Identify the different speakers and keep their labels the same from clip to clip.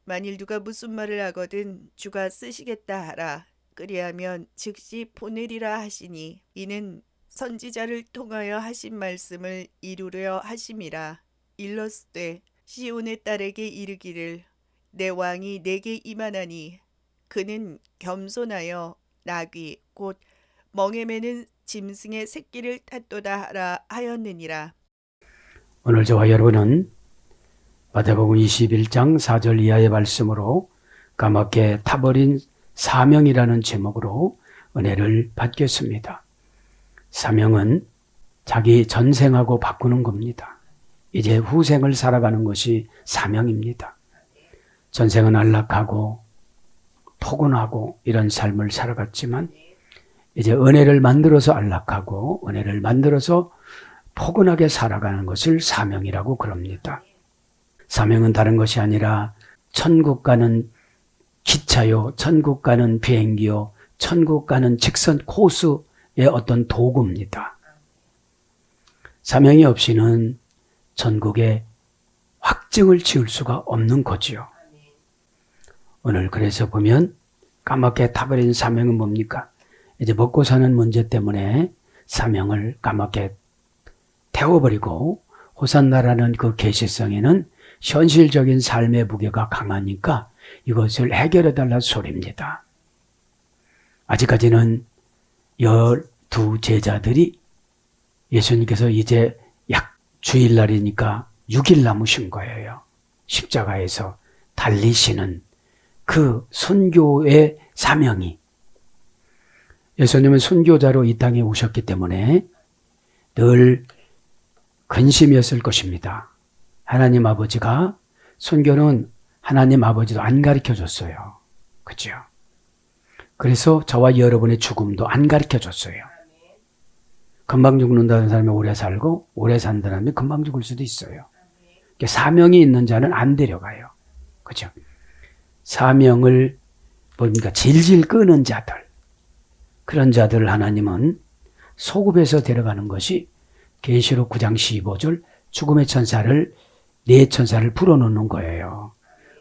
Speaker 1: 만일 누가 무슨 말을 하거든 주가 쓰시겠다 하라. 그리하면 즉시 보내리라 하시니 이는 선지자를 통하여 하신 말씀을 이루려 하심이라. 일러스되 시온의 딸에게 이르기를 내 왕이 내게 임하나니 그는 겸손하여 나귀 곧 멍에 매는 짐승의 새끼를 탔도다 하라 하였느니라.
Speaker 2: 오늘 저와 여러분은 마태복음 21장 4절 이하의 말씀으로 까맣게 타버린 사명이라는 제목으로 은혜를 받겠습니다. 사명은 자기 전생하고 바꾸는 겁니다. 이제 후생을 살아가는 것이 사명입니다. 전생은 안락하고 포근하고 이런 삶을 살아갔지만 이제 은혜를 만들어서 안락하고 은혜를 만들어서 포근하게 살아가는 것을 사명이라고 그럽니다. 사명은 다른 것이 아니라 천국 가는 기차요, 천국 가는 비행기요, 천국 가는 직선 코스의 어떤 도구입니다. 사명이 없이는 천국에 확증을 지을 수가 없는 거지요. 오늘 그래서 보면 까맣게 타버린 사명은 뭡니까? 이제 먹고 사는 문제 때문에 사명을 까맣게 태워버리고 호산나라는 그 계시성에는 현실적인 삶의 무게가 강하니까 이것을 해결해달라는 소리입니다. 아직까지는 12 제자들이 예수님께서 이제 약 주일날이니까 6일 남으신 거예요. 십자가에서 달리시는 그 선교의 사명이 예수님은 선교자로 이 땅에 오셨기 때문에 늘 근심이었을 것입니다. 하나님 아버지가 선교는 하나님 아버지도 안 가르쳐줬어요. 그죠? 그래서 저와 여러분의 죽음도 안 가르쳐줬어요. 금방 죽는다는 사람이 오래 살고 오래 산다는 사람이 금방 죽을 수도 있어요. 사명이 있는 자는 안 데려가요. 그죠? 사명을 뭡니까? 질질 끄는 자들, 그런 자들을 하나님은 소급해서 데려가는 것이 계시록 9장 15절 죽음의 천사를 네 천사를 불어넣는 거예요.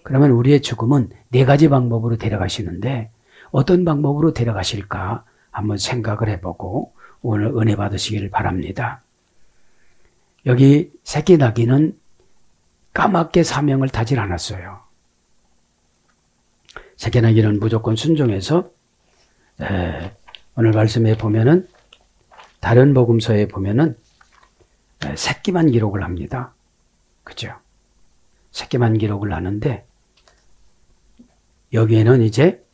Speaker 2: 그러면 우리의 죽음은 네 가지 방법으로 데려가시는데 어떤 방법으로 데려가실까 한번 생각을 해보고 오늘 은혜 받으시기를 바랍니다. 여기 새끼 나귀는 까맣게 사명을 타질 않았어요. 새끼 나귀는 무조건 순종해서 오늘 말씀에 보면은 다른 복음서에 보면은 새끼만 기록을 합니다. 그죠? 새끼만 기록을 하는데 여기에는 이제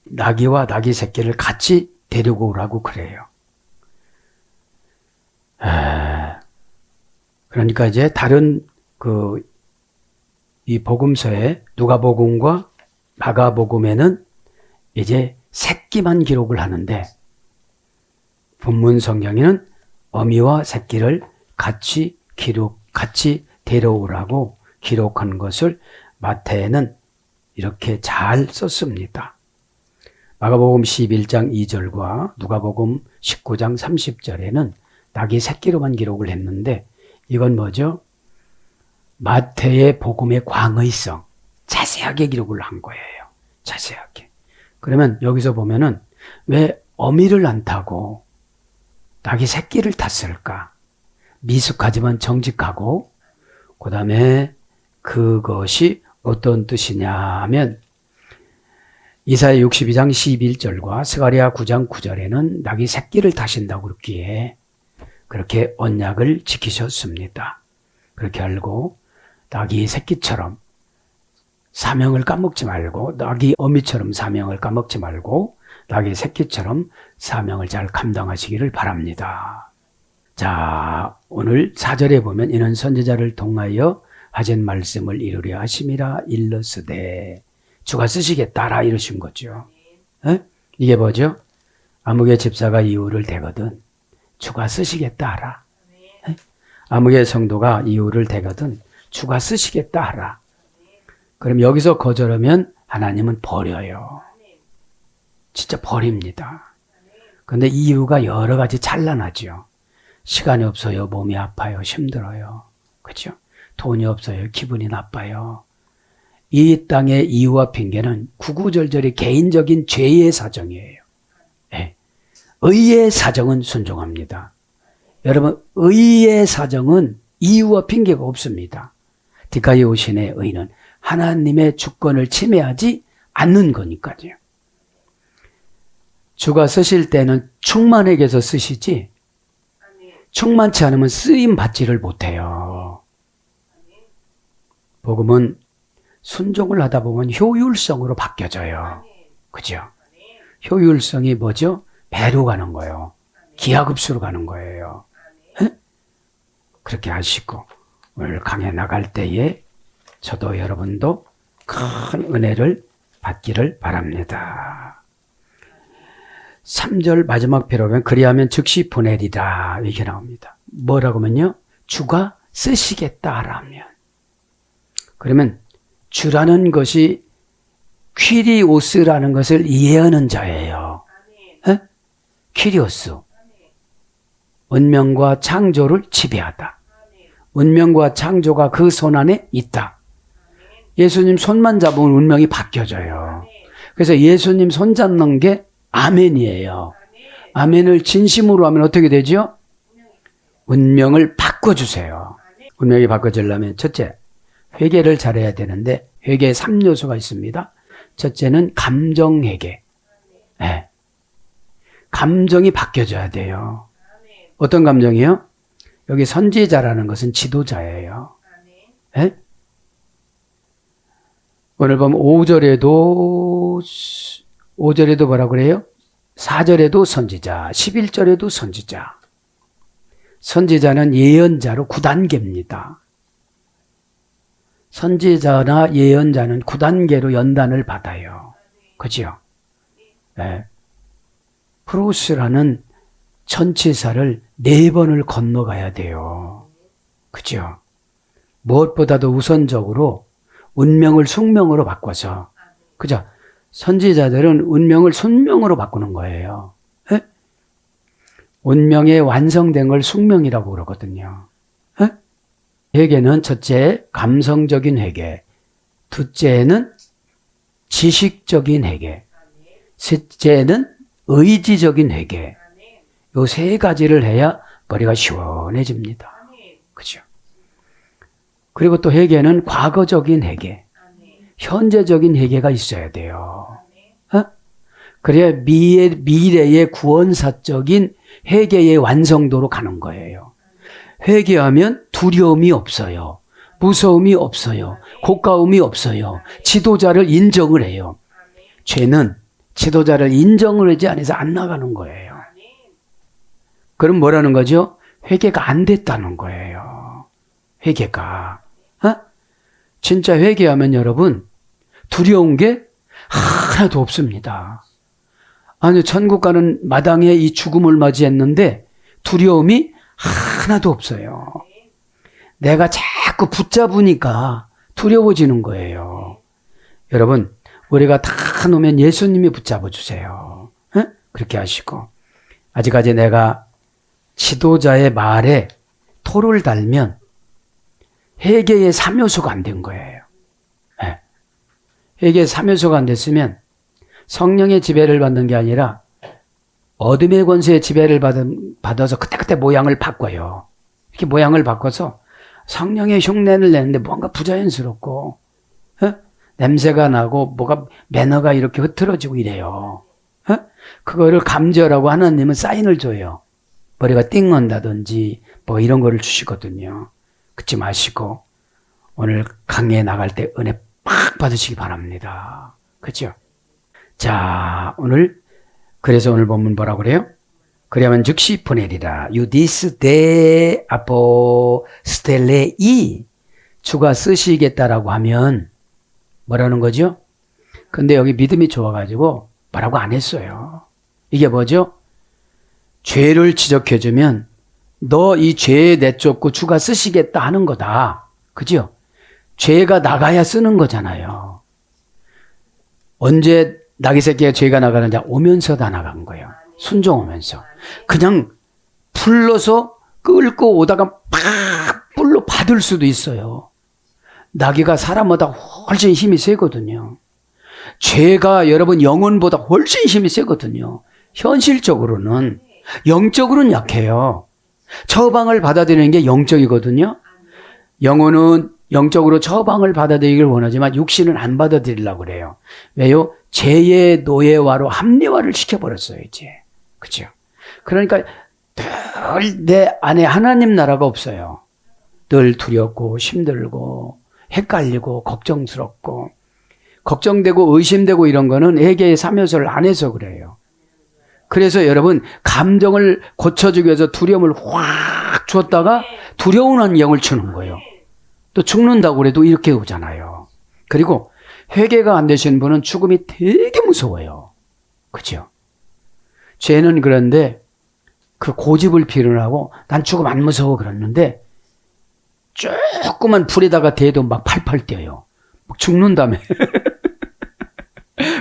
Speaker 2: 나귀와 나귀 새끼를 같이 데리고 오라고 그래요. 그러니까 이제 다른 이 복음서에 누가복음과 마가복음에는 이제 새끼만 기록을 하는데 본문 성경에는 어미와 새끼를 같이 데려오라고 기록한 것을 마태는 이렇게 잘 썼습니다. 마가복음 11장 2절과 누가복음 19장 30절에는 나귀 새끼로만 기록을 했는데 이건 뭐죠? 마태의 복음의 광의성, 자세하게 기록을 한 거예요. 자세하게. 그러면 여기서 보면은 왜 어미를 안 타고 나귀 새끼를 탔을까? 미숙하지만 정직하고 그 다음에 그것이 어떤 뜻이냐 하면 이사야 62장 11절과 스가랴 9장 9절에는 나귀 새끼를 타신다고 그랬기에 그렇게 언약을 지키셨습니다. 그렇게 알고 나귀 새끼처럼 사명을 까먹지 말고 나귀 어미처럼 사명을 까먹지 말고 나귀 새끼처럼 사명을 잘 감당하시기를 바랍니다. 자, 오늘 4절에 보면 이는 선지자를 통하여 하신 말씀을 이루려 하심이라 일러스되 주가 쓰시겠다라 이러신 거죠. 에? 이게 뭐죠? 아무개 집사가 이유를 대거든 주가 쓰시겠다 하라. 에? 아무개 성도가 이유를 대거든 주가 쓰시겠다 하라. 그럼 여기서 거절하면 하나님은 버려요. 진짜 버립니다. 그런데 이유가 여러 가지 찬란하죠. 시간이 없어요. 몸이 아파요. 힘들어요. 그렇죠? 돈이 없어요. 기분이 나빠요. 이 땅의 이유와 핑계는 구구절절히 개인적인 죄의 사정이에요. 예. 의의 사정은 순종합니다. 여러분, 의의 사정은 이유와 핑계가 없습니다. 디카이오신의 의는 하나님의 주권을 침해하지 않는 거니까요. 주가 쓰실 때는 충만하게 해서 쓰시지 충만치 않으면 쓰임 받지를 못해요. 복음은 순종을 하다 보면 효율성으로 바뀌어져요. 그죠? 효율성이 뭐죠? 배로 가는 거예요. 기하급수로 가는 거예요. 에? 그렇게 하시고 오늘 강해 나갈 때에 저도 여러분도 큰 은혜를 받기를 바랍니다. 3절 마지막 표로 보면 그리하면 즉시 보내리라 이렇게 나옵니다. 뭐라고 하면요? 주가 쓰시겠다라면. 그러면 주라는 것이 퀴리오스라는 것을 이해하는 자예요. 에? 퀴리오스. 운명과 창조를 지배하다. 운명과 창조가 그 손 안에 있다. 예수님 손만 잡으면 운명이 바뀌어져요. 그래서 예수님 손 잡는 게 아멘이에요. 아멘을 진심으로 하면 어떻게 되죠? 운명을 바꿔주세요. 운명이 바꿔지려면 첫째, 회개를 잘해야 되는데 회개에 3요소가 있습니다. 첫째는 감정회개. 네. 감정이 바뀌어져야 돼요. 어떤 감정이요? 여기 선지자라는 것은 지도자예요. 네? 오늘 보면 5절에도 뭐라고 그래요? 4절에도 선지자, 11절에도 선지자. 선지자는 예언자로 9단계입니다. 선지자나 예언자는 9단계로 연단을 받아요. 그죠? 네. 프로스라는 전치사를 4번을 건너가야 돼요. 그죠? 무엇보다도 우선적으로 운명을 숙명으로 바꿔서, 그죠? 선지자들은 운명을 숙명으로 바꾸는 거예요. 에? 운명의 완성된 걸 숙명이라고 그러거든요. 에? 회개는 첫째, 감성적인 회개. 둘째는 지식적인 회개. 셋째는 의지적인 회개. 요 3가지를 해야 머리가 시원해집니다. 그죠? 그리고 또 회개는 과거적인 회개, 현재적인 회개가 있어야 돼요. 어? 그래야 미래의 구원사적인 회개의 완성도로 가는 거예요. 회개하면 두려움이 없어요. 무서움이 없어요. 고가움이 없어요. 지도자를 인정을 해요. 죄는 지도자를 인정을 하지 않아서 안 나가는 거예요. 그럼 뭐라는 거죠? 회개가 안 됐다는 거예요. 회개가. 진짜 회개하면 여러분 두려운 게 하나도 없습니다. 아니 천국 가는 마당에 이 죽음을 맞이했는데 두려움이 하나도 없어요. 내가 자꾸 붙잡으니까 두려워지는 거예요. 여러분 우리가 다 놓으면 예수님이 붙잡아 주세요. 그렇게 하시고 아직까지 내가 지도자의 말에 토를 달면 회개의 3요소가 안 된 거예요. 네. 회개의 3요소가 안 됐으면 성령의 지배를 받는 게 아니라 어둠의 권세의 지배를 받아서 그때그때 모양을 바꿔요. 이렇게 모양을 바꿔서 성령의 흉내를 내는데 뭔가 부자연스럽고 냄새가 나고 뭐가 매너가 이렇게 흐트러지고 이래요. 그거를 감지하라고 하나님은 사인을 줘요. 머리가 띵한다든지 뭐 이런 거를 주시거든요. 그치 마시고 오늘 강의에 나갈 때 은혜 팍 받으시기 바랍니다. 그죠? 자, 그래서 오늘 본문 뭐라고 그래요? 그러면 즉시 보내리라. 유디스 데 아포스텔레이 주가 쓰시겠다라고 하면 뭐라는 거죠? 근데 여기 믿음이 좋아가지고 뭐라고 안 했어요. 이게 뭐죠? 죄를 지적해주면 너 이 죄에 내쫓고 주가 쓰시겠다 하는 거다. 그죠? 죄가 나가야 쓰는 거잖아요. 언제 나귀 새끼가 죄가 나가는지 오면서 다 나간 거예요. 순종하면서. 그냥 불러서 끌고 오다가 팍 불로 받을 수도 있어요. 나귀가 사람보다 훨씬 힘이 세거든요. 죄가 여러분 영혼보다 훨씬 힘이 세거든요. 현실적으로는. 영적으로는 약해요. 처방을 받아들이는 게 영적이거든요. 영혼은 영적으로 처방을 받아들이길 원하지만 육신은 안 받아들이려고 그래요. 왜요? 죄의 노예화로 합리화를 시켜버렸어요, 이제. 그죠? 그러니까 늘 내 안에 하나님 나라가 없어요. 늘 두렵고 힘들고 헷갈리고 걱정스럽고 걱정되고 의심되고 이런 거는 회개의 3요소를 안 해서 그래요. 그래서 여러분 감정을 고쳐주기 위해서 두려움을 확 줬다가 두려운 영을 주는 거예요. 또 죽는다고 그래도 이렇게 오잖아요. 그리고 회개가 안 되신 분은 죽음이 되게 무서워요. 그죠? 죄는 그런데 그 고집을 필요하고 난 죽음 안 무서워 그랬는데 조그만 불에다가 대도 막 팔팔 뛰어요. 막 죽는다며.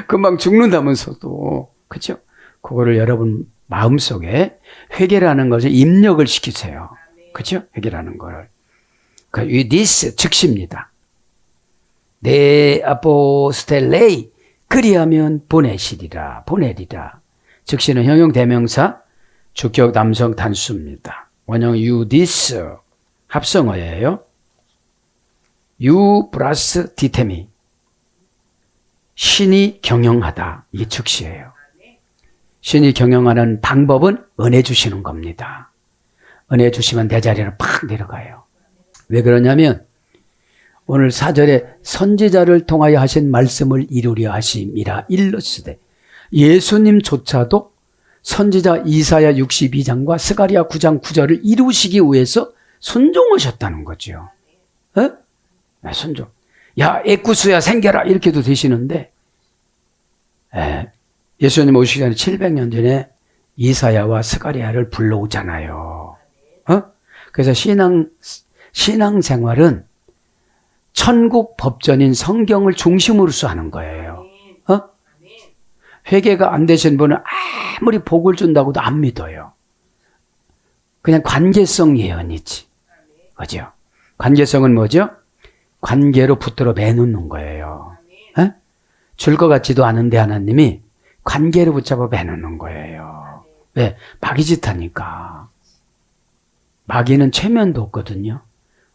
Speaker 2: 금방 죽는다면서도. 그죠? 그거를 여러분 마음속에 회개라는 것을 입력을 시키세요. 그죠? 회개라는 거를. 그 this 즉시입니다. 네 아포스텔레이 그리하면 보내시리라 보내리라. 즉시는 형용 대명사 주격 남성 단수입니다. 원형 you this 합성어예요. you 플러스 디테미 신이 경영하다. 이게 즉시예요. 신이 경영하는 방법은 은혜 주시는 겁니다. 은혜 주시면 내 자리로 팍 내려가요. 왜 그러냐면 오늘 4절에 선지자를 통하여 하신 말씀을 이루려 하심이라 일러스되 예수님조차도 선지자 이사야 62장과 스가랴 9장 9절을 이루시기 위해서 순종하셨다는 거죠. 에? 네, 순종. 야 애꾸수야 생겨라 이렇게도 되시는데 예수님 오시기 전에 700년 전에 이사야와 스가랴를 불러오잖아요. 그래서 신앙생활은 천국 법전인 성경을 중심으로서 하는 거예요. 회개가 안 되신 분은 아무리 복을 준다고도 안 믿어요. 그냥 관계성 예언이지. 그죠? 관계성은 뭐죠? 관계로 붙들어 매놓는 거예요. 줄 것 같지도 않은데 하나님이 관계로 붙잡아 매놓는 거예요. 왜? 마귀짓 하니까. 마귀는 최면도 없거든요.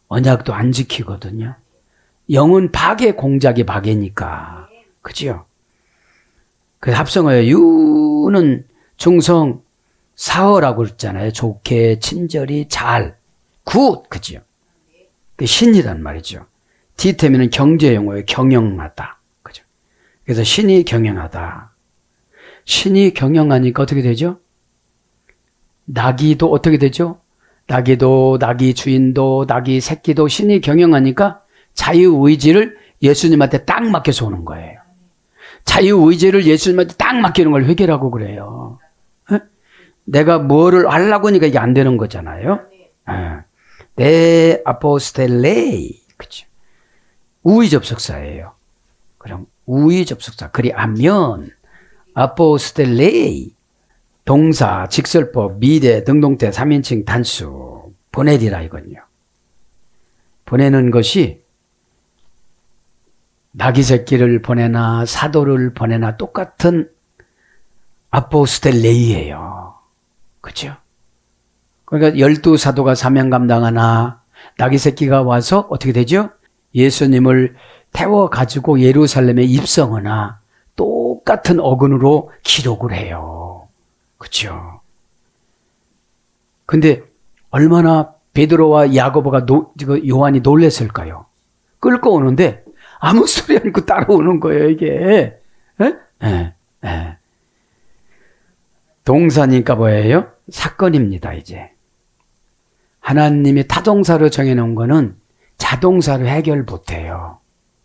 Speaker 2: 언약도 안 지키거든요. 영은 파괴 공작이 마귀니까. 그죠? 그 합성어에 유는 중성 사어라고 그랬잖아요. 좋게, 친절히, 잘, 굿. 그죠? 그 신이란 말이죠. 디테미는 경제 용어예요. 경영하다. 그죠? 그래서 신이 경영하다. 신이 경영하니까 어떻게 되죠? 나귀도 어떻게 되죠? 나귀도, 나귀 주인도, 나귀 새끼도 신이 경영하니까 자유의지를 예수님한테 딱 맡겨서 오는 거예요. 자유의지를 예수님한테 딱 맡기는 걸 회개라고 그래요. 내가 뭐를 하려고 하니까 이게 안 되는 거잖아요. 네 아포스텔레이. 그죠? 우의접속사예요. 그럼 우의접속사. 그리하면 아포스텔레이 동사, 직설법, 미대, 등동태, 3인칭 단수 보내리라 이건요. 보내는 것이 나귀 새끼를 보내나 사도를 보내나 똑같은 아포스텔레이예요. 그죠? 그러니까 12사도가 사명 감당하나 나귀 새끼가 와서 어떻게 되죠? 예수님을 태워가지고 예루살렘에 입성하나 똑같은 어근으로 기록을 해요. 그렇죠? 근데 얼마나 베드로와 야고보가 요한이 놀랬을까요? 끌고 오는데 아무 소리 안 듣고 따라오는 거예요, 이게. 동사니까 뭐예요? 사건입니다, 이제. 하나님이 타동사로 정해놓은 거는 자동사로 해결 못해요.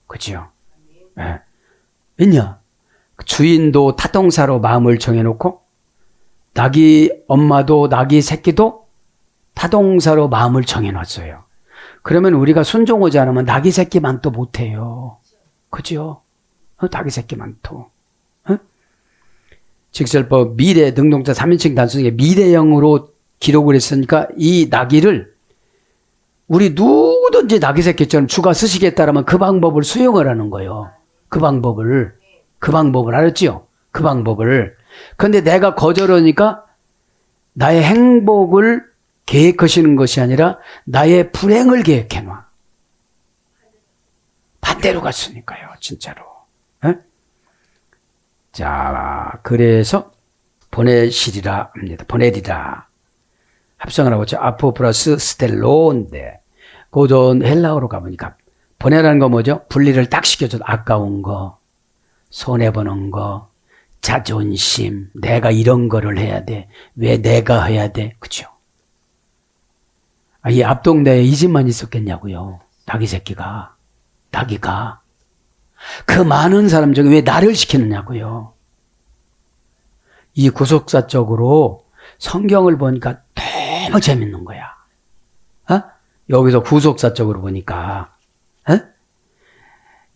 Speaker 2: 그죠? 왜냐? 주인도 타동사로 마음을 정해놓고 나귀 엄마도 나귀 새끼도 타동사로 마음을 정해놨어요. 그러면 우리가 순종하지 않으면 나귀 새끼만 또 못해요. 그죠? 나귀 새끼만 또. 직설법 미래 능동자 3인칭 단순하게 미래형으로 기록을 했으니까 이 나귀를 우리 누구 누구든지 나귀 새끼처럼 주가 쓰시겠다라면 그 방법을 수용을 하는 거예요. 그 방법을 알았지요? 그 방법을. 근데 내가 거절하니까 나의 행복을 계획하시는 것이 아니라 나의 불행을 계획해놔. 반대로 갔으니까요, 진짜로. 에? 자, 그래서 보내시리라 합니다. 보내리라. 합성을 하고 있죠. 아포 플러스 스텔로인데, 고전 헬라어로 가보니까 보내라는 거 뭐죠? 분리를 딱 시켜줘. 아까운 거, 손해보는 거, 자존심, 내가 이런 거를 해야 돼. 왜 내가 해야 돼? 그죠? 이 앞동네에 이 집만 있었겠냐고요. 나귀 새끼가. 나귀가. 그 많은 사람 중에 왜 나를 시키느냐고요. 이 구속사적으로 성경을 보니까 너무 재밌는 거야. 어? 여기서 구속사적으로 보니까 어?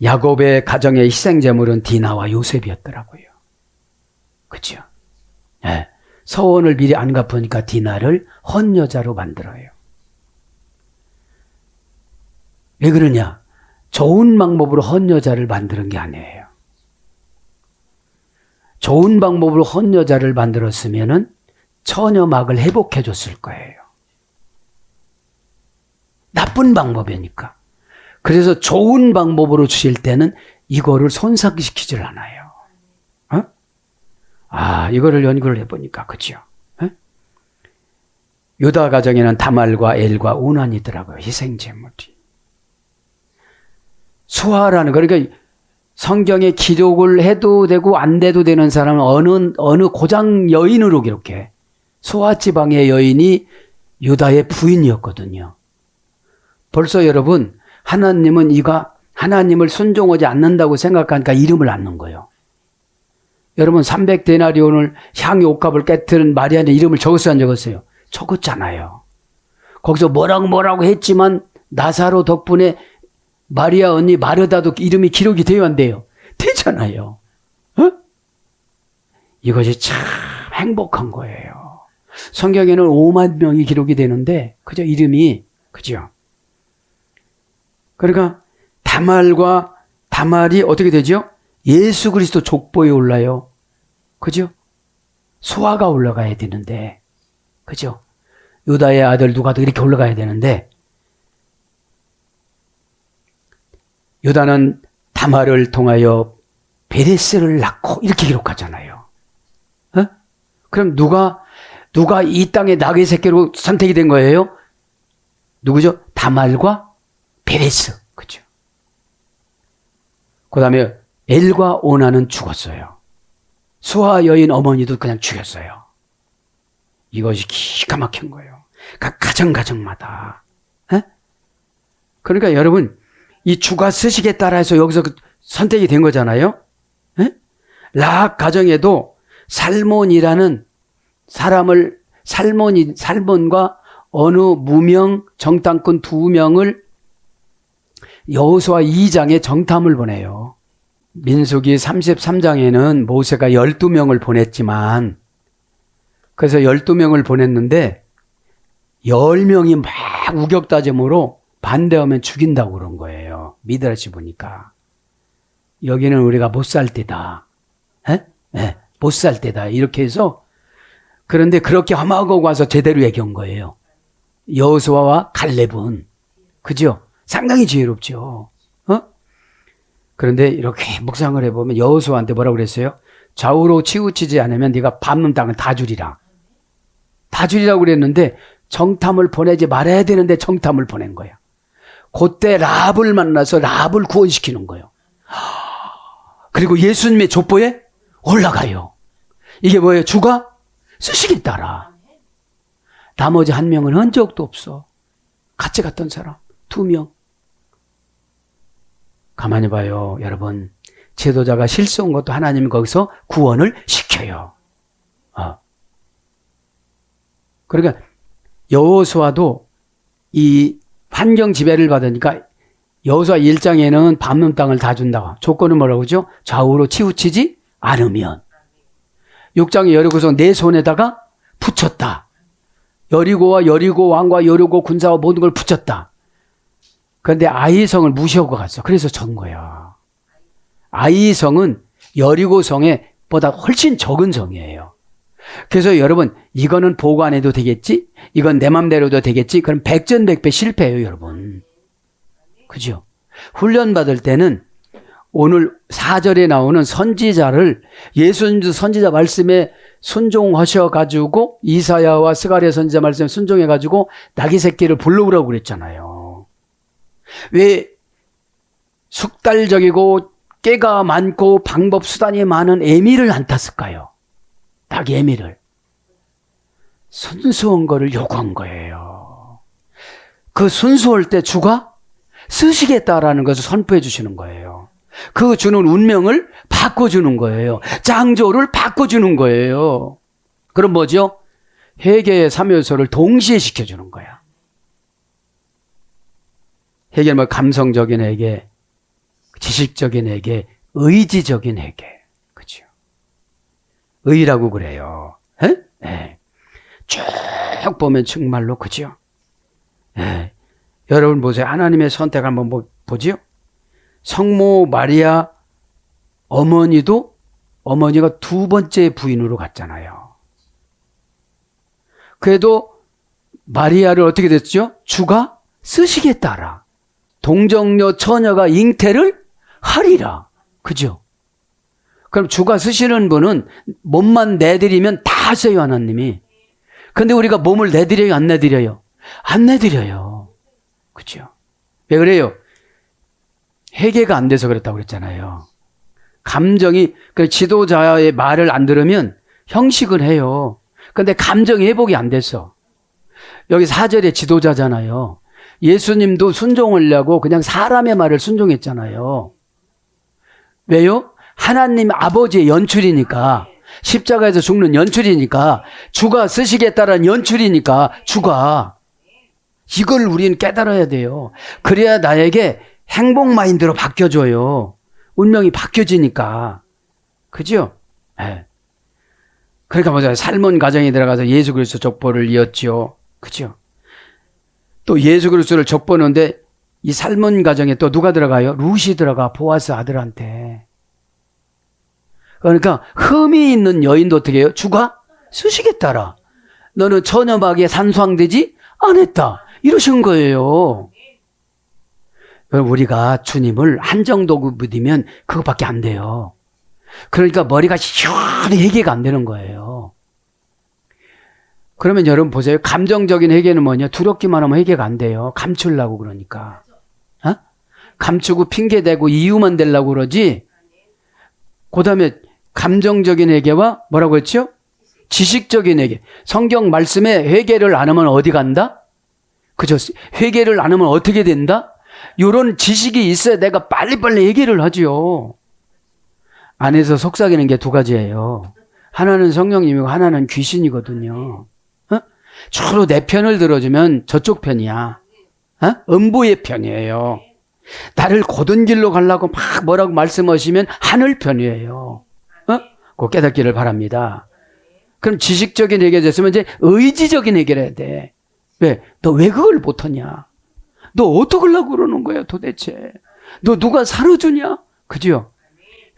Speaker 2: 야곱의 가정의 희생제물은 디나와 요셉이었더라고요. 그죠? 예. 서원을 미리 안 갚으니까 디나를 헌여자로 만들어요. 왜 그러냐? 좋은 방법으로 헌여자를 만드는 게 아니에요. 좋은 방법으로 헌여자를 만들었으면은 처녀막을 회복해 줬을 거예요. 나쁜 방법이니까. 그래서 좋은 방법으로 주실 때는 이거를 손상시키질 않아요. 이거를 연구를 해보니까, 그죠? 유다 가정에는 다말과 엘과 오난이 있더라고요. 희생제물이. 수아라는, 그러니까 성경에 기록을 해도 되고 안 돼도 되는 사람은 어느 고장 여인으로 기록해. 수아 지방의 여인이 유다의 부인이었거든요. 벌써 여러분, 하나님은 하나님을 순종하지 않는다고 생각하니까 이름을 안 넣은 거예요. 여러분 300데나리온을 향유 옥합을 깨뜨린 마리아의 이름을 적었어요, 안 적었어요? 적었잖아요. 거기서 뭐라고 했지만 나사로 덕분에 마리아 언니 마르다도 이름이 기록이 돼요, 안 돼요? 되잖아요. 어? 이것이 참 행복한 거예요. 성경에는 5만 명이 기록이 되는데 그저 이름이, 그죠? 그러니까 다말이 어떻게 되죠? 예수 그리스도 족보에 올라요. 그죠? 수아가 올라가야 되는데, 그죠? 유다의 아들 누가도 이렇게 올라가야 되는데, 유다는 다말을 통하여 베레스를 낳고 이렇게 기록하잖아요. 어? 그럼 누가 이 땅의 나귀 새끼로 선택이 된 거예요? 누구죠? 다말과 베레스. 그죠? 그 다음에 엘과 오나는 죽었어요. 수아 여인 어머니도 그냥 죽였어요. 이것이 기가 막힌 거예요. 각 가정마다. 에? 그러니까 여러분, 이 주가 쓰시기에 따라서 여기서 선택이 된 거잖아요. 에? 락 가정에도 살몬이라는 살몬과 어느 무명 정탐꾼 2명을 여호수아 2장에 정탐을 보내요. 민수기 33장에는 모세가 12명을 보냈지만, 그래서 12명을 보냈는데 10명이 막 우격다짐으로 반대하면 죽인다고 그런 거예요. 미드라시 보니까. 여기는 우리가 못 살 때다. 못 살 때다. 이렇게 해서, 그런데 그렇게 험하고 와서 제대로 얘기한 거예요. 여호수아와 갈렙은. 그죠? 상당히 지혜롭죠. 그런데 이렇게 묵상을 해보면 여호수아한테 뭐라고 그랬어요? 좌우로 치우치지 않으면 네가 밟는 땅을 다 주리라. 다 주리라고 그랬는데 정탐을 보내지 말아야 되는데 정탐을 보낸 거야. 그때 라합을 만나서 라합을 구원시키는 거예요. 그리고 예수님의 족보에 올라가요. 이게 뭐예요? 주가 쓰시겠다라. 나머지 한 명은 한 적도 없어. 같이 갔던 사람 2명. 가만히 봐요, 여러분. 지도자가 실수한 것도 하나님이 거기서 구원을 시켜요. 그러니까 여호수아도 이 환경 지배를 받으니까 여호수아 1장에는 밟는 땅을 다 준다고. 조건은 뭐라고 하죠? 좌우로 치우치지 않으면. 6장에 여리고서 내 손에다가 붙였다. 여리고와 여리고 왕과 여리고 군사와 모든 걸 붙였다. 그런데 아이성을 무시하고 갔어. 그래서 전 거야. 아이성은 여리고성에 보다 훨씬 적은 성이에요. 그래서 여러분, 이거는 보고 안 해도 되겠지? 이건 내 맘대로도 되겠지? 그럼 백전백패 실패예요, 여러분. 그죠? 훈련 받을 때는 오늘 4절에 나오는 선지자를 예수님도 선지자 말씀에 순종하셔가지고 이사야와 스가랴 선지자 말씀에 순종해가지고 나귀 새끼를 불러오라고 그랬잖아요. 왜 숙달적이고 깨가 많고 방법 수단이 많은 에미를 안 탔을까요? 닭 에미를. 순수한 거를 요구한 거예요. 그 순수할 때 주가 쓰시겠다라는 것을 선포해 주시는 거예요. 그 주는 운명을 바꿔주는 거예요. 창조를 바꿔주는 거예요. 그럼 뭐죠? 회개의 3요소를 동시에 시켜주는 거야. 회개는 뭐 감성적인 회개, 지식적인 회개, 의지적인 회개. 그죠? 의라고 그래요. 네. 쭉 보면 정말로 그죠? 네. 여러분 보세요. 하나님의 선택 한번 보죠? 성모 마리아 어머니가 두 번째 부인으로 갔잖아요. 그래도 마리아를 어떻게 됐죠? 주가 쓰시겠다라. 동정녀 처녀가 잉태를 하리라. 그죠? 그럼 주가 쓰시는 분은 몸만 내드리면 다 하세요, 하나님이. 근데 우리가 몸을 내드려요, 안 내드려요? 안 내드려요. 그죠? 왜 그래요? 회개가 안 돼서 그렇다고 그랬잖아요. 감정이, 지도자의 말을 안 들으면 형식은 해요. 근데 감정 회복이 안 됐어. 여기 4절에 지도자잖아요. 예수님도 순종하려고 그냥 사람의 말을 순종했잖아요. 왜요? 하나님 아버지의 연출이니까, 십자가에서 죽는 연출이니까, 주가 쓰시겠다라는 연출이니까, 주가. 이걸 우리는 깨달아야 돼요. 그래야 나에게 행복 마인드로 바뀌어줘요. 운명이 바뀌어지니까. 그죠? 네. 그러니까 보자. 살몬 가정에 들어가서 예수 그리스도 족보를 이었죠. 그죠? 또 예수 그리스도를 족보는데 이 살몬 가정에 또 누가 들어가요? 룻이 들어가. 보아스 아들한테. 그러니까 흠이 있는 여인도 어떻게 해요? 주가 쓰시겠다라. 너는 처녀막에 산수왕되지 않았다. 이러신 거예요. 우리가 주님을 한정도구 믿으면 그것밖에 안 돼요. 그러니까 머리가 시원히 회개가 안 되는 거예요. 그러면 여러분 보세요. 감정적인 회개는 뭐냐? 두렵기만 하면 회개가 안 돼요. 감추려고 그러니까. 어? 감추고 핑계대고 이유만 대려고 그러지. 그 다음에 감정적인 회개와 뭐라고 했죠? 지식적인 회개. 성경 말씀에 회개를 안 하면 어디 간다? 그죠? 회개를 안 하면 어떻게 된다? 이런 지식이 있어야 내가 빨리빨리 회개를 하죠. 안에서 속삭이는 게 두 가지예요. 하나는 성령님이고 하나는 귀신이거든요. 주로 내 편을 들어주면 저쪽 편이야. 음부의 편이에요. 나를 고든 길로 가려고 막 뭐라고 말씀하시면 하늘 편이에요. 그거 깨닫기를 바랍니다. 그럼 지식적인 회개 됐으면 이제 의지적인 회개를 해야 돼. 왜? 너 왜 그걸 못하냐? 너 어떡하려고 그러는 거야 도대체? 너 누가 살아주냐? 그죠?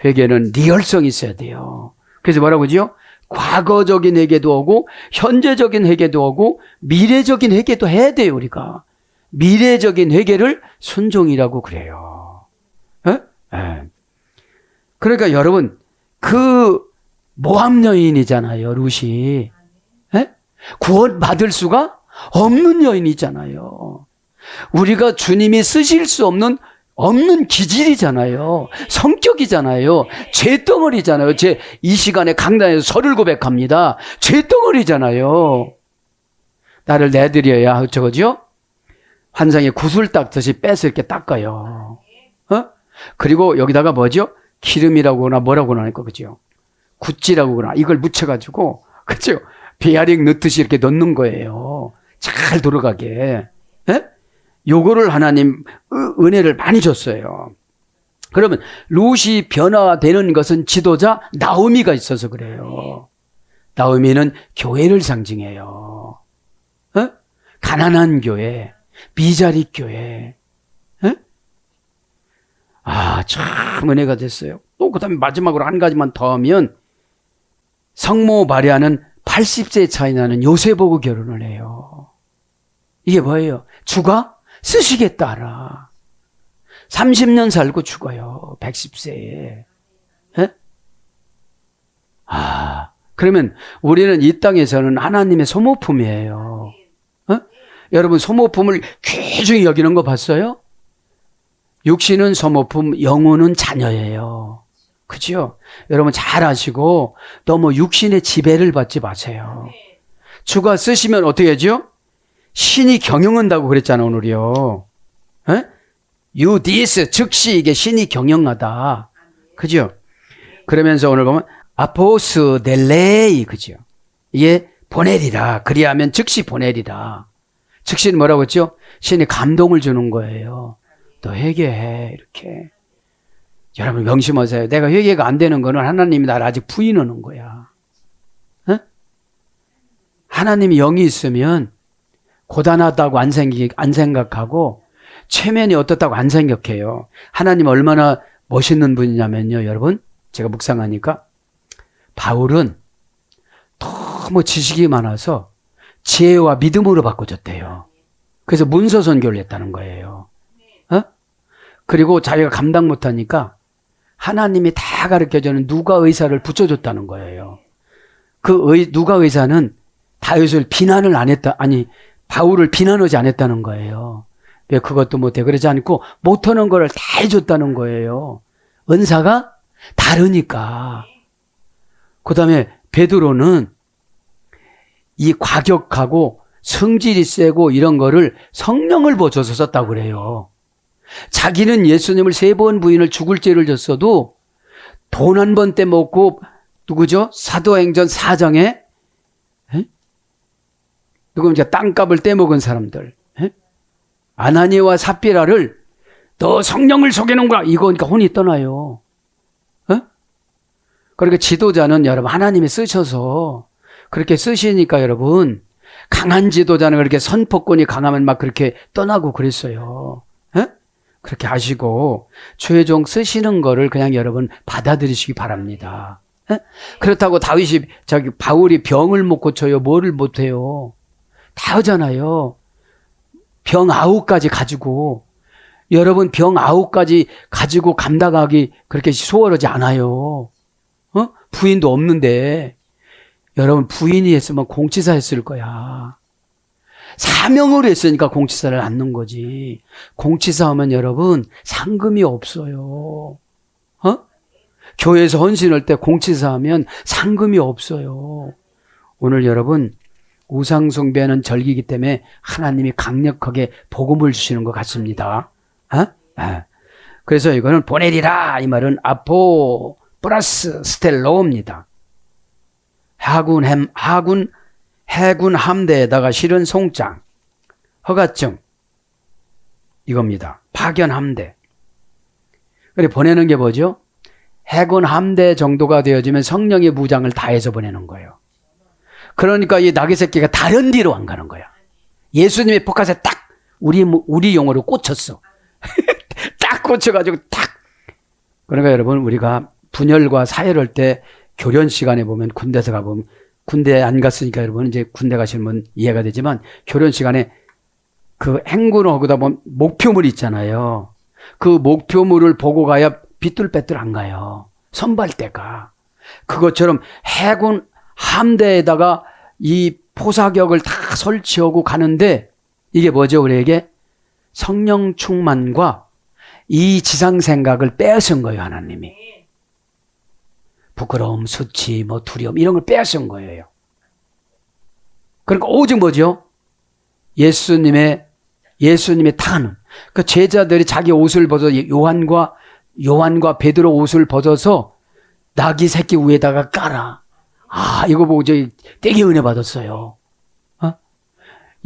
Speaker 2: 회개는 리얼성이 있어야 돼요. 그래서 뭐라고 하죠? 과거적인 회개도 하고 현재적인 회개도 하고 미래적인 회개도 해야 돼요. 우리가 미래적인 회개를 순종이라고 그래요. 그러니까 여러분 그 모함 여인이잖아요. 룻이 구원 받을 수가 없는 여인이잖아요. 우리가 주님이 쓰실 수 없는 기질이잖아요. 성격이잖아요. 죄덩어리잖아요. 이 시간에 강단에서 저를 고백합니다. 죄덩어리잖아요. 나를 내드려야 어쩌고죠? 환상에 구슬 닦듯이 빼서 이렇게 닦아요. 그리고 여기다가 뭐죠? 기름이라고 하나 뭐라고 하니까 그죠? 구찌라고 그러나 이걸 묻혀가지고 그죠? 베어링 넣듯이 이렇게 넣는 거예요. 잘 돌아가게. 요거를 하나님 은혜를 많이 줬어요. 그러면 룻이 변화되는 것은 지도자 나오미가 있어서 그래요. 나오미는 교회를 상징해요. 가난한 교회, 미자리 교회. 참 은혜가 됐어요. 또 그 다음에 마지막으로 한 가지만 더 하면 성모 마리아는 80세 차이 나는 요셉하고 결혼을 해요. 이게 뭐예요? 주가 쓰시겠다라. 30년 살고 죽어요. 110세에. 예? 그러면 우리는 이 땅에서는 하나님의 소모품이에요. 여러분 소모품을 귀중히 여기는 거 봤어요? 육신은 소모품, 영혼은 자녀예요. 그죠? 여러분 잘 아시고 너무 육신의 지배를 받지 마세요. 주가 쓰시면 어떻게 하죠? 신이 경영한다고 그랬잖아 오늘이요. You this, 즉시 이게 신이 경영하다. 그죠? 그러면서 오늘 보면 아포스 델레이, 그죠? 이게 보내리라. 그리하면 즉시 보내리라. 즉시는 뭐라고 했죠? 신이 감동을 주는 거예요. 너 회개해. 이렇게. 여러분 명심하세요. 내가 회개가 안 되는 거는 하나님이 나를 아직 부인하는 거야. 하나님이 영이 있으면 고단하다고 안 생각하고 체면이 어떻다고 안 생각해요. 하나님 얼마나 멋있는 분이냐면요. 여러분 제가 묵상하니까 바울은 너무 지식이 많아서 지혜와 믿음으로 바꿔줬대요. 그래서 문서 선교를 했다는 거예요. 그리고 자기가 감당 못하니까 하나님이 다 가르쳐주는 누가 의사를 붙여줬다는 거예요. 누가 의사는 다윗을 비난을 안 했다. 아니 바울을 비난하지 않았다는 거예요. 왜 그것도 못해? 그러지 않고 못하는 거를 다 해줬다는 거예요. 은사가 다르니까. 그 다음에 베드로는 이 과격하고 성질이 세고 이런 거를 성령을 보셔서 썼다고 그래요. 자기는 예수님을 3번 부인을 죽을 죄를 졌어도 돈 한 번 떼먹고 누구죠? 사도행전 4장에 누구죠? 땅값을 떼먹은 사람들. 아나니와 삽비라를 너 성령을 속이는구나. 이거니까 혼이 떠나요. 그러니까 지도자는 여러분 하나님이 쓰셔서 그렇게 쓰시니까 여러분 강한 지도자는 그렇게 선포권이 강하면 막 그렇게 떠나고 그랬어요. 그렇게 하시고 주의 종 쓰시는 거를 그냥 여러분 받아들이시기 바랍니다. 그렇다고 바울이 병을 못 고쳐요. 뭐를 못해요. 다 하잖아요. 병 9가지 가지고 여러분 병 9가지 가지고 감당하기 그렇게 수월하지 않아요. 부인도 없는데 여러분 부인이 했으면 공치사 했을 거야. 사명으로 했으니까 공치사를 안는 거지. 공치사 하면 여러분 상금이 없어요. 교회에서 헌신할 때 공치사 하면 상금이 없어요. 오늘 여러분 우상 숭배는 절기이기 때문에 하나님이 강력하게 복음을 주시는 것 같습니다. 그래서 이거는 보내리라 이 말은 아포 플러스 스텔로입니다. 해군 함대에다가 실은 송장, 허가증 이겁니다. 파견 함대. 그래 보내는 게 뭐죠? 해군 함대 정도가 되어지면 성령의 무장을 다해서 보내는 거예요. 그러니까 이 나귀 새끼가 다른 데로 안 가는 거야. 예수님의 포커스에 딱 우리 용어로 꽂혔어. 딱 꽂혀가지고 딱. 그러니까 여러분 우리가 분열과 사회를 때 교련 시간에 보면 군대에서 가보면 군대 안 갔으니까 여러분 이제 군대 가시면 이해가 되지만 교련 시간에 그 행군하고다 보면 목표물 있잖아요. 그 목표물을 보고 가야 비뚤빼뚤 안 가요. 선발대가. 그것처럼 해군 함대에다가 이 포사격을 다 설치하고 가는데 이게 뭐죠 우리에게? 성령 충만과 이 지상 생각을 빼앗은 거예요 하나님이. 부끄러움, 수치, 두려움 이런 걸 빼앗은 거예요. 그러니까 오직 뭐죠? 예수님의 타는 그 제자들이 자기 옷을 벗어 요한과 베드로 옷을 벗어서 나귀 새끼 위에다가 깔아. 이거 보고 되게 은혜 받았어요.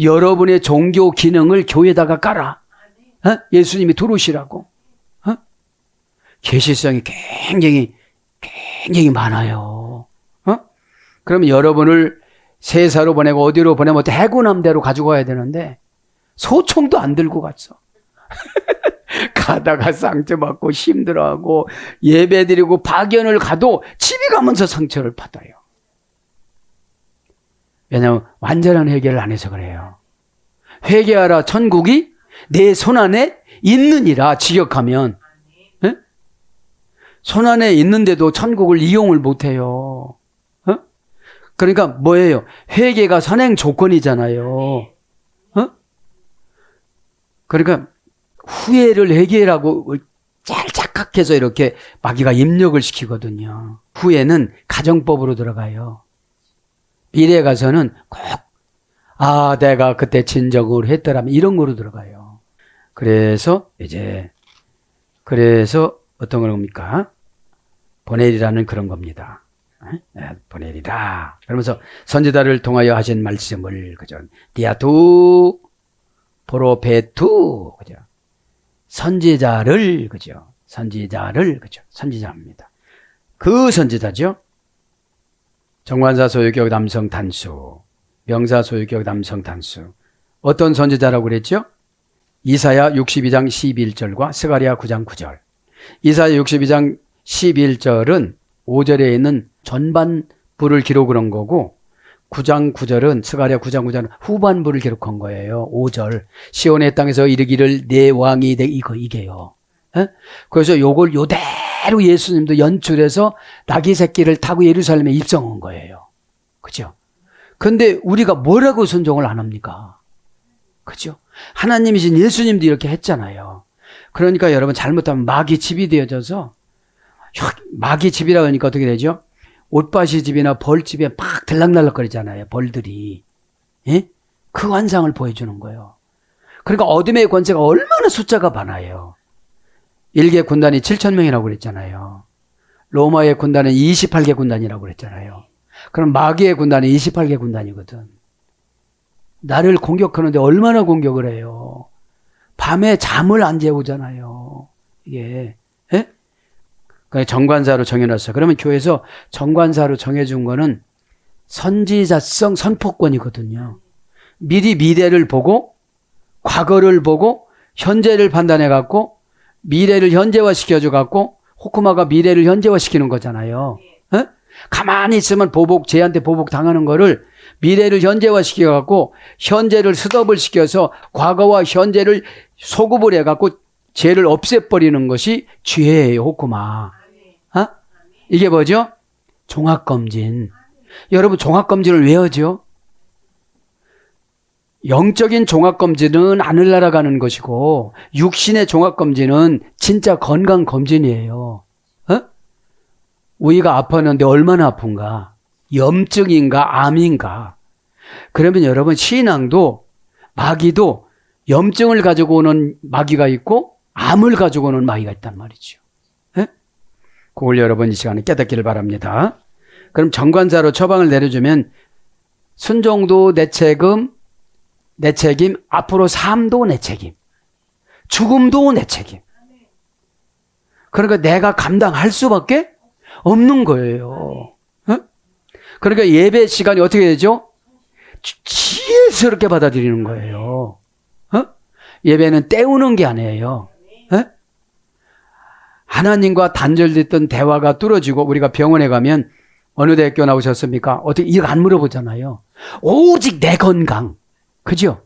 Speaker 2: 여러분의 종교 기능을 교회에다가 깔아. 예수님이 들어오시라고. 계시성이 굉장히 많아요. 그러면 여러분을 세사로 보내고 어디로 보내면 해군 함대로 가지고 가야 되는데 소총도 안 들고 갔어. 가다가 상처받고 힘들어하고 예배드리고 박연을 가도 집에 가면서 상처를 받아요. 왜냐하면 완전한 회개를 안 해서 그래요. 회개하라 천국이 내 손안에 있느니라 직역하면. 예? 손안에 있는데도 천국을 이용을 못해요. 어? 그러니까 뭐예요? 회개가 선행 조건이잖아요. 어? 그러니까 후회를 회개라고 잘 착각해서 이렇게 마귀가 입력을 시키거든요. 후회는 가정법으로 들어가요. 미래에 가서는 꼭 내가 그때 진정으로 했더라면 이런 거로 들어가요. 그래서 어떤 겁니까? 보내리라는 그런 겁니다. 보내리라. 그러면서 선지자를 통하여 하신 말씀을 그죠? 디아투 프로페투 그죠? 선지자를 그죠? 선지자입니다. 그 선지자죠. 정관사 소유격 남성 단수, 명사 소유격 남성 단수. 어떤 선지자라고 그랬죠? 이사야 62장 11절과 스가랴 9장 9절. 이사야 62장 11절은 5절에 있는 전반부를 기록을 한 거고 9장 9절은 스가랴 9장 9절은 후반부를 기록한 거예요. 5절. 시온의 땅에서 이르기를 내 왕이 이게요. 에? 그래서 요걸 요대로 예수님도 연출해서 나귀 새끼를 타고 예루살렘에 입성한 거예요. 그죠? 근데 우리가 뭐라고 순종을 안 합니까? 그죠? 하나님이신 예수님도 이렇게 했잖아요. 그러니까 여러분 잘못하면 마귀 집이 되어져서 마귀 집이라고 하니까 어떻게 되죠? 옷밭이 집이나 벌집에 막 들락날락거리잖아요. 벌들이. 예? 그 환상을 보여주는 거예요. 그러니까 어둠의 권세가 얼마나 숫자가 많아요. 일개 군단이 7,000명이라고 그랬잖아요. 로마의 군단은 28개 군단이라고 그랬잖아요. 그럼 마귀의 군단은 28개 군단이거든. 나를 공격하는데 얼마나 공격을 해요. 밤에 잠을 안 재우잖아요. 이게. 예? 정관사로 정해놨어요. 그러면 교회에서 정관사로 정해준 거는 선지자성 선포권이거든요. 미리 미래를 보고 과거를 보고 현재를 판단해갖고 미래를 현재화시켜줘갖고 호쿠마가 미래를 현재화시키는 거잖아요. 에? 가만히 있으면 쟤한테 보복 당하는 거를 미래를 현재화시켜갖고 현재를 스톱을 시켜서 과거와 현재를 소급을 해갖고 죄를 없애버리는 것이 죄예요. 호쿠마. 이게 뭐죠? 종합검진. 여러분 종합검진을 왜 하죠? 영적인 종합검진은 하늘 날아가는 것이고 육신의 종합검진은 진짜 건강검진이에요. 우리가 아팠는데 얼마나 아픈가? 염증인가 암인가? 그러면 여러분 신앙도 마귀도 염증을 가지고 오는 마귀가 있고 암을 가지고 오는 마귀가 있단 말이죠. 그걸 여러분 이 시간에 깨닫기를 바랍니다. 그럼 정관사로 처방을 내려주면 순종도 내 책임, 앞으로 삶도 내 책임, 죽음도 내 책임. 그러니까 내가 감당할 수밖에 없는 거예요. 그러니까 예배 시간이 어떻게 되죠? 지혜스럽게 받아들이는 거예요. 예배는 때우는 게 아니에요. 하나님과 단절됐던 대화가 뚫어지고 우리가 병원에 가면 어느 대학교 나오셨습니까? 어떻게 이거 안 물어보잖아요. 오직 내 건강. 그죠?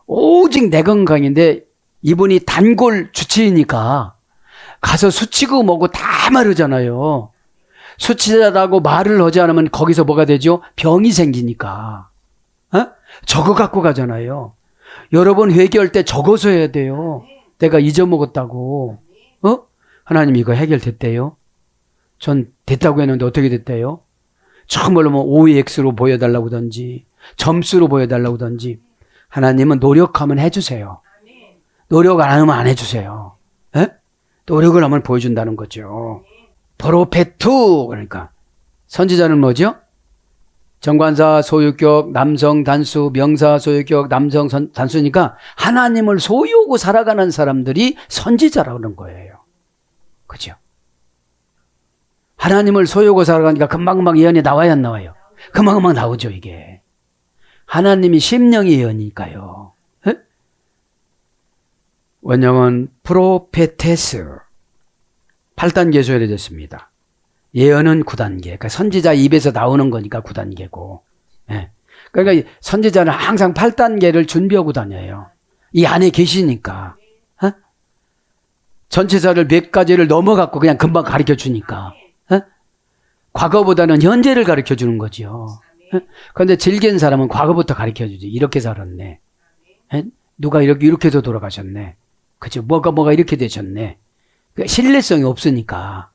Speaker 2: 오직 내 건강인데 이분이 단골 주치의니까 가서 수치고 뭐고 다 말하잖아요. 수치자라고 말을 하지 않으면 거기서 뭐가 되죠? 병이 생기니까. 적어 갖고 가잖아요. 여러분 회개할 때 적어서 해야 돼요. 내가 잊어먹었다고. 하나님 이거 해결됐대요? 전 됐다고 했는데 어떻게 됐대요? 정말로 뭐 OX로 보여달라고 든지 점수로 보여달라고 든지 하나님은 노력하면 해주세요. 노력 안 하면 안 해주세요. 노력을 하면 보여준다는 거죠. 프로페투 그러니까 선지자는 뭐죠? 정관사 소유격 남성 단수 명사 소유격 남성 단수니까 하나님을 소유하고 살아가는 사람들이 선지자라는 거예요. 그죠? 하나님을 소유하고 살아가니까 금방금방 예언이 나와야 안 나와요? 금방금방 나오죠 이게. 하나님이 심령의 예언이니까요. 원형은 프로페테스 8단계소열이 됐습니다. 예언은 9단계. 그러니까 선지자 입에서 나오는 거니까 9단계고. 예. 그러니까 선지자는 항상 8단계를 준비하고 다녀요. 이 안에 계시니까. 어? 전체사를 몇 가지를 넘어갖고 그냥 금방 가르쳐 주니까. 어? 과거보다는 현재를 가르쳐 주는 거죠. 어? 그런데 질긴 사람은 과거부터 가르쳐 주지. 이렇게 살았네. 예? 누가 이렇게도 돌아가셨네. 그죠? 뭐가 이렇게 되셨네. 신뢰성이 없으니까.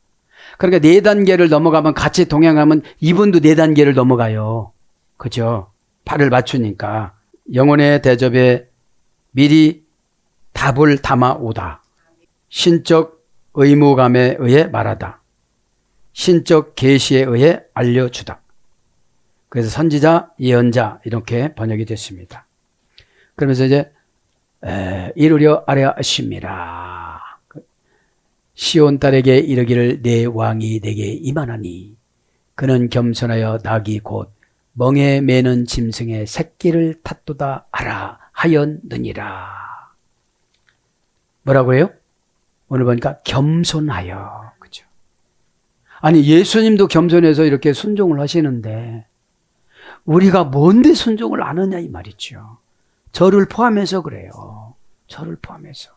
Speaker 2: 그러니까 4단계를 넘어가면 같이 동행하면 이분도 4단계를 넘어가요. 그죠? 발을 맞추니까. 영혼의 대접에 미리 답을 담아오다. 신적 의무감에 의해 말하다. 신적 계시에 의해 알려주다. 그래서 선지자, 예언자 이렇게 번역이 됐습니다. 그러면서 이제 이루려 하려 하심이라. 시온 딸에게 이르기를 내 왕이 내게 임하나니 그는 겸손하여 낙이 곧 멍에 매는 짐승의 새끼를 탓도다 하라 하였느니라. 뭐라고 해요? 오늘 보니까 겸손하여. 그죠? 아니 예수님도 겸손해서 이렇게 순종을 하시는데 우리가 뭔데 순종을 안 하냐 이 말이죠. 저를 포함해서 그래요. 저를 포함해서.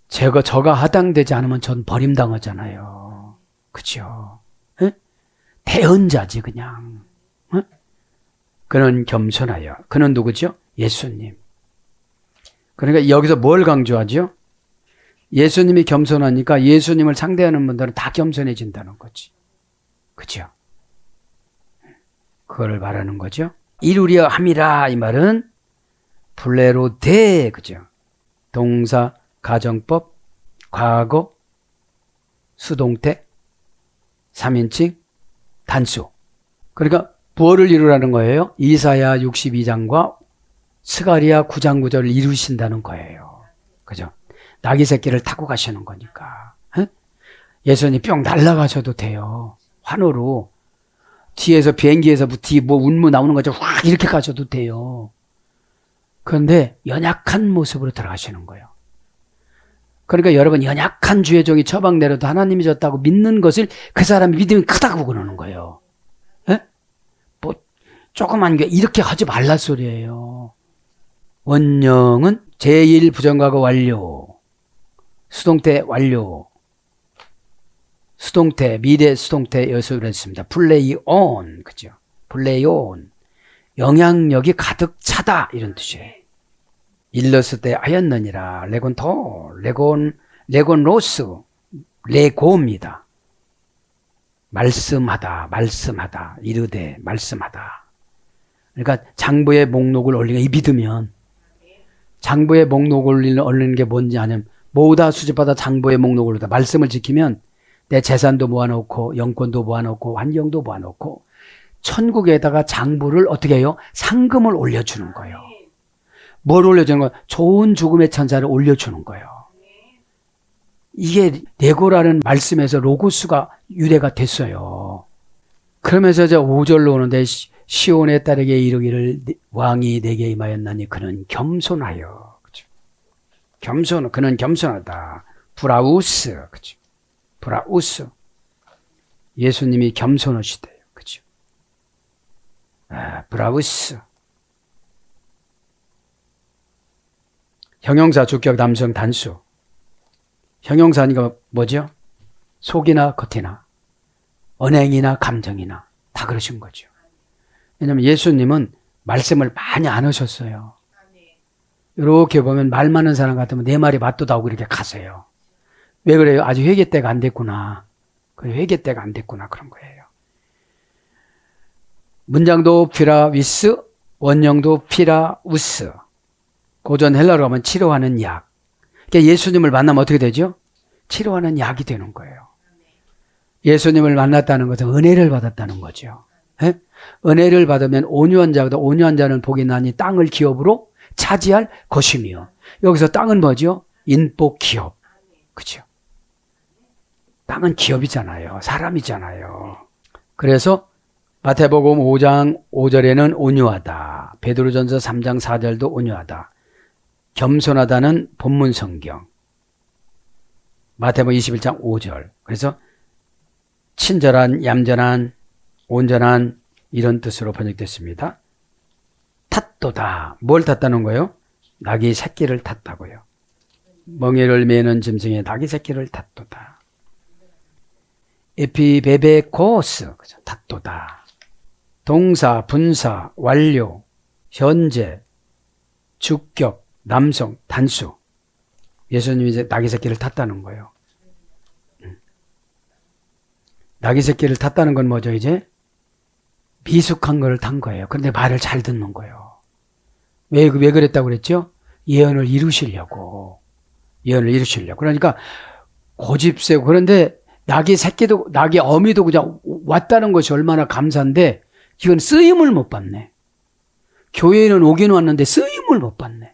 Speaker 2: 저가 하당되지 않으면 전 버림당하잖아요. 그죠? 에? 대언자지 그냥. 에? 그는 겸손하여. 그는 누구죠? 예수님. 그러니까 여기서 뭘 강조하죠? 예수님이 겸손하니까 예수님을 상대하는 분들은 다 겸손해진다는 거지. 그죠? 그걸 말하는 거죠. 이루려 함이라 이 말은 플레로데 그죠? 동사, 가정법, 과거, 수동태, 3인칭, 단수. 그러니까 무엇을 이루라는 거예요? 이사야 62장과 스가랴 9장 9절을 이루신다는 거예요. 그죠? 나귀 새끼를 타고 가시는 거니까. 에? 예수님 뿅 날아가셔도 돼요. 환호로. 뒤에서 비행기에서 뒤 운무 나오는 것처럼 확 이렇게 가셔도 돼요. 그런데 연약한 모습으로 들어가시는 거예요. 그러니까 여러분 연약한 주의 종이 처방 내려도 하나님이 졌다고 믿는 것을 그 사람이 믿음이 크다고 그러는 거예요. 에? 뭐 조그만 게 이렇게 하지 말라 소리예요. 원형은 제1부정과거 완료, 수동태 완료, 수동태 미래 수동태 여기서 그랬습니다. 플레이 온 그죠? 플레이 온 영향력이 가득 차다 이런 뜻이에요. 일렀을 때 하였느니라. 레곤토, 레곤로스, 레고입니다. 말씀하다, 이르되 말씀하다. 그러니까 장부의 목록을 올리는 이 믿으면 장부의 목록을 올리는 게 뭔지 아냐면 모으다 수집하다 장부의 목록을 올리다 말씀을 지키면 내 재산도 모아놓고 영권도 모아놓고 환경도 모아놓고 천국에다가 장부를 어떻게 해요? 상금을 올려주는 거예요. 뭘 올려주는 거예요? 좋은 죽음의 천사를 올려주는 거예요. 이게 레고라는 말씀에서 로고스가 유래가 됐어요. 그러면서 이제 5절로 오는데 시온의 딸에게 이르기를 왕이 내게 임하였나니 그는 겸손하여. 그죠? 그는 겸손하다. 브라우스. 그죠? 브라우스. 예수님이 겸손하시대요. 그죠? 브라우스. 형용사 주격 남성 단수. 형용사니까 뭐죠? 속이나 겉이나 언행이나 감정이나 다 그러신 거죠. 왜냐하면 예수님은 말씀을 많이 안 하셨어요. 이렇게 보면 말 많은 사람 같으면 내 말이 맞도다 하고 이렇게 가세요. 왜 그래요? 아직 회개 때가 안 됐구나. 회개 때가 안 됐구나 그런 거예요. 문장도 피라위스, 원형도 피라우스. 고전 헬라로 하면 치료하는 약. 그러니까 예수님을 만나면 어떻게 되죠? 치료하는 약이 되는 거예요. 예수님을 만났다는 것은 은혜를 받았다는 거죠. 에? 은혜를 받으면 온유한 자보다 온유한 자는 복이 나니 땅을 기업으로 차지할 것이며 여기서 땅은 뭐죠? 인복 기업. 그죠? 땅은 기업이잖아요. 사람이잖아요. 그래서 마태복음 5장 5절에는 온유하다. 베드로전서 3장 4절도 온유하다. 겸손하다는 본문 성경. 마태복음 21장 5절. 그래서 친절한, 얌전한, 온전한 이런 뜻으로 번역됐습니다. 탔도다. 뭘 탔다는 거예요? 낙이 새끼를 탔다고요. 멍에를 매는 짐승의 낙이 새끼를 탔도다. 에피베베코스, 탔도다. 동사, 분사, 완료, 현재, 주격, 남성, 단수. 예수님이 이제 낙이 새끼를 탔다는 거예요. 낙이 새끼를 탔다는 건 뭐죠, 이제? 미숙한 걸 탄 거예요. 그런데 말을 잘 듣는 거예요. 왜 그랬다고 그랬죠? 예언을 이루시려고. 예언을 이루시려고. 그러니까 고집세고. 그런데 낙이 어미도 그냥 왔다는 것이 얼마나 감사한데 이건 쓰임을 못 받네. 교회에는 오긴 왔는데 쓰임을 못 받네.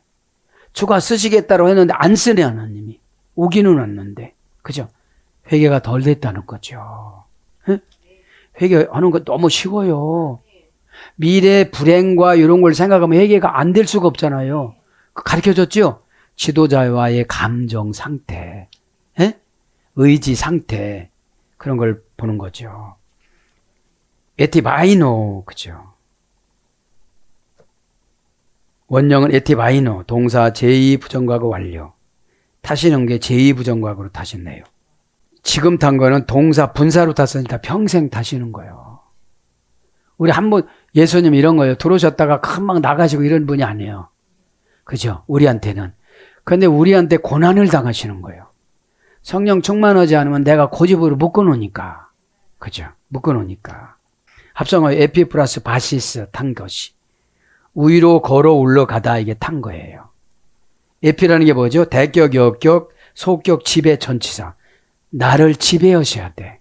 Speaker 2: 주가 쓰시겠다고 했는데 안 쓰네, 하나님이. 오기는 왔는데. 그죠? 회개가 덜 됐다는 거죠. 에? 회개하는 거 너무 쉬워요. 미래 불행과 이런 걸 생각하면 회개가 안 될 수가 없잖아요. 가르쳐줬죠? 지도자와의 감정 상태, 에? 의지 상태, 그런 걸 보는 거죠. 에티바이노, 그죠? 원형은 에티바이노, 동사 제2부정과거 완료. 타시는 게 제2부정과거로 타시네요. 지금 탄 거는 동사 분사로 탔으니까 평생 타시는 거예요. 우리 한번 예수님 이런 거예요. 들어오셨다가 금방 나가시고 이런 분이 아니에요. 그죠? 우리한테는. 그런데 우리한테 고난을 당하시는 거예요. 성령 충만하지 않으면 내가 고집으로 묶어놓으니까. 그죠? 묶어놓으니까. 합성어 에피 플러스 바시스 탄 것이. 위로 걸어 올라가다 이게 탄 거예요. 에피라는 게 뭐죠? 대격, 역격, 소격, 지배, 전치사. 나를 지배하셔야 돼.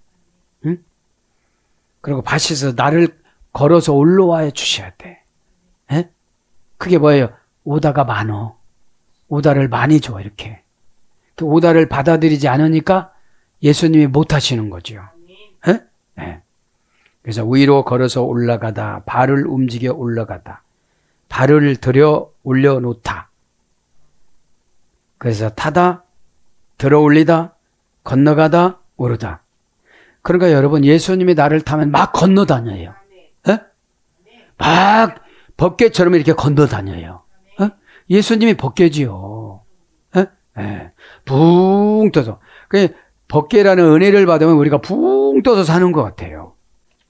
Speaker 2: 응? 그리고 바시스 나를 걸어서 올라와 주셔야 돼. 에? 그게 뭐예요? 오다가 많어. 오다를 많이 줘, 이렇게. 그 오다를 받아들이지 않으니까 예수님이 못 하시는 거죠. 에? 네. 그래서 위로 걸어서 올라가다, 발을 움직여 올라가다, 발을 들여 올려놓다. 그래서 타다, 들어 올리다, 건너가다, 오르다. 그러니까 여러분, 예수님이 나를 타면 막 건너다녀요. 에? 막 벗개처럼 이렇게 건너다녀요. 에? 예수님이 벗개지요. 에? 에. 붕 떠서. 벗개라는 은혜를 받으면 우리가 붕 떠서 사는 것 같아요.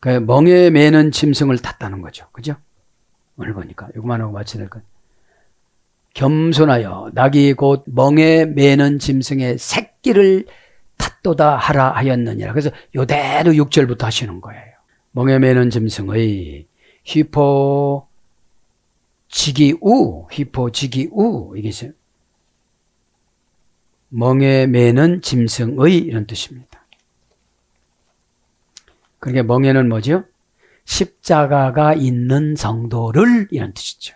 Speaker 2: 멍에 매는 짐승을 탔다는 거죠. 그죠? 오늘 보니까 이거만 하고 마쳐야 될 것. 겸손하여 낙이 곧 멍에 매는 짐승의 새끼를 탔도다 하라 하였느니라. 그래서 요대로 6절부터 하시는 거예요. 멍에 매는 짐승의 휘포지기우 이게 있어요. 멍에 매는 짐승의 이런 뜻입니다. 그러니까 멍에는 뭐죠? 십자가가 있는 성도를 이런 뜻이죠.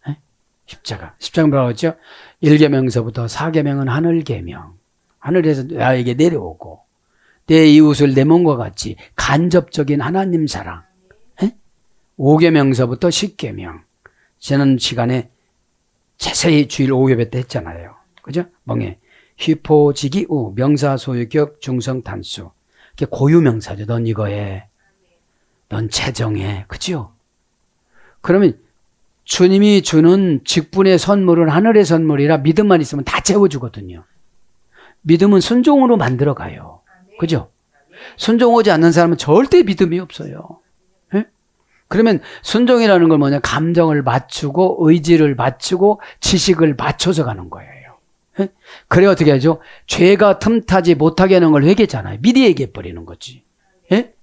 Speaker 2: 네? 십자가 뭐라고 했죠? 1계명서부터 4계명은 하늘계명. 하늘에서 나에게 내려오고 내 이웃을 내 몸과 같이 간접적인 하나님 사랑. 네? 5계명서부터 10계명. 지난 시간에 자세히 주일 오후 예배 때 했잖아요. 그죠? 멍에 휘포지기우 명사 소유격 중성 단수. 이게 고유명사죠. 넌 이거 해. 넌 채정해. 그죠? 그러면 주님이 주는 직분의 선물은 하늘의 선물이라 믿음만 있으면 다 채워주거든요. 믿음은 순종으로 만들어가요. 그죠? 순종하지 않는 사람은 절대 믿음이 없어요. 네? 그러면 순종이라는 건 뭐냐? 감정을 맞추고 의지를 맞추고 지식을 맞춰서 가는 거예요. 네? 그래 어떻게 하죠? 죄가 틈타지 못하게 하는 걸 회개잖아요. 미리 얘기해버리는 거지. 네?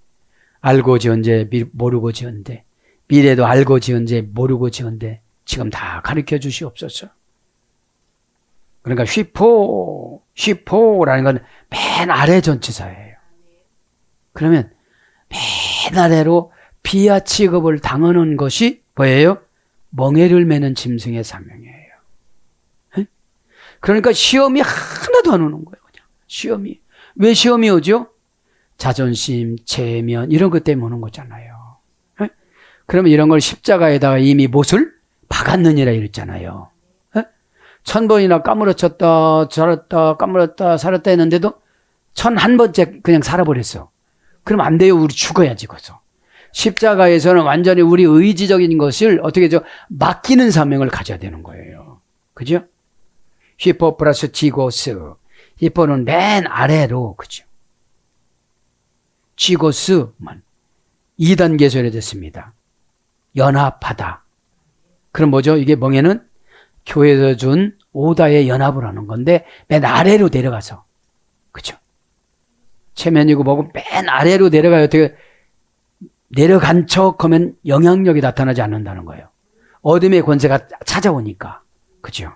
Speaker 2: 알고 지은데 모르고 지은데 미래도 알고 지은데 모르고 지은데 지금 다 가르쳐 주시옵소서. 그러니까 휘포라는 건 맨 아래 전치사예요. 그러면 맨 아래로 비하 취급을 당하는 것이 뭐예요? 멍에를 매는 짐승의 사명이에요. 네? 그러니까 시험이 하나도 안 오는 거예요. 그냥 시험이. 왜 시험이 오죠? 자존심, 체면 이런 것 때문에 오는 거잖아요. 네? 그러면 이런 걸 십자가에다가 이미 못을 박았느니라 이랬잖아요. 네? 1000번이나 까무러쳤다 살았다 까무렀다 살았다 했는데도 1001번째 그냥 살아버렸어. 그럼 안 돼요. 우리 죽어야 죽어서. 십자가에서는 완전히 우리 의지적인 것을 어떻게 맡기는 사명을 가져야 되는 거예요. 그죠? 히포 플러스 지고스. 히포는 맨 아래로, 그죠? 지고스만 2단계에서 이루어졌습니다. 연합하다. 그럼 뭐죠? 이게 멍에는 교회에서 준 오다의 연합을 하는 건데 맨 아래로 내려가서, 그죠? 체면이고 뭐고 맨 아래로 내려가요. 어떻게 내려간 척 하면 영향력이 나타나지 않는다는 거예요. 어둠의 권세가 찾아오니까. 그죠?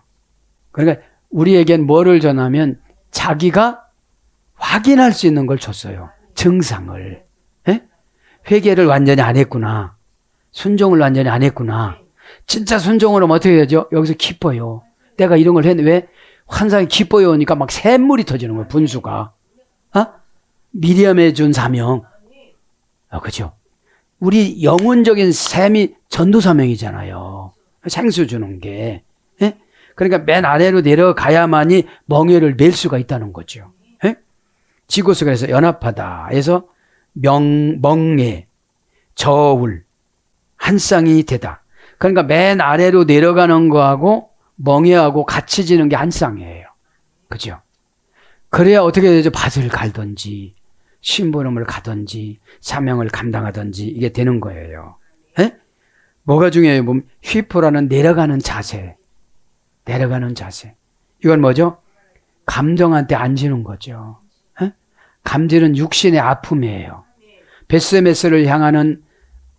Speaker 2: 그러니까 우리에겐 뭐를 전하면 자기가 확인할 수 있는 걸 줬어요. 증상을. 에? 회개를 완전히 안 했구나. 순종을 완전히 안 했구나. 진짜 순종을 하면 어떻게 되죠? 여기서 기뻐요. 내가 이런 걸 했는데 왜? 환상이 기뻐요 하니까 막 샘물이 터지는 거예요. 분수가. 미리암에 준 사명. 그죠? 우리 영혼적인 샘이 전도 사명이잖아요. 생수 주는 게. 예? 그러니까 맨 아래로 내려가야만이 멍에를 맬 수가 있다는 거죠. 예? 지고스 그래서 연합하다 해서 멍에, 저울, 한 쌍이 되다. 그러니까 맨 아래로 내려가는 거하고 멍에하고 같이 지는 게 한 쌍이에요. 그죠? 그래야 어떻게 되죠? 밭을 갈든지 심부름을 가든지 사명을 감당하든지 이게 되는 거예요. 에? 뭐가 중요해요? 보면 휘포라는 내려가는 자세. 내려가는 자세. 이건 뭐죠? 감정한테 앉는 거죠. 에? 감지는 육신의 아픔이에요. 베스메스를 향하는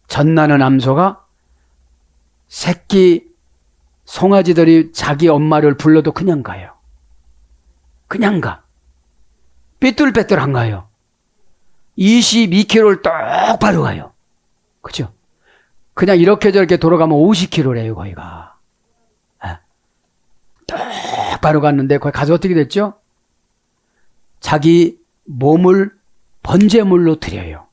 Speaker 2: 전나는 암소가 새끼 송아지들이 자기 엄마를 불러도 그냥 가요. 그냥 가. 삐뚤빼뚤 안 가요. 22km를 똑바로 가요. 그죠? 그냥 이렇게 저렇게 돌아가면 50km래요, 거기가. 똑바로 갔는데, 거기 가서 어떻게 됐죠? 자기 몸을 번제물로 드려요.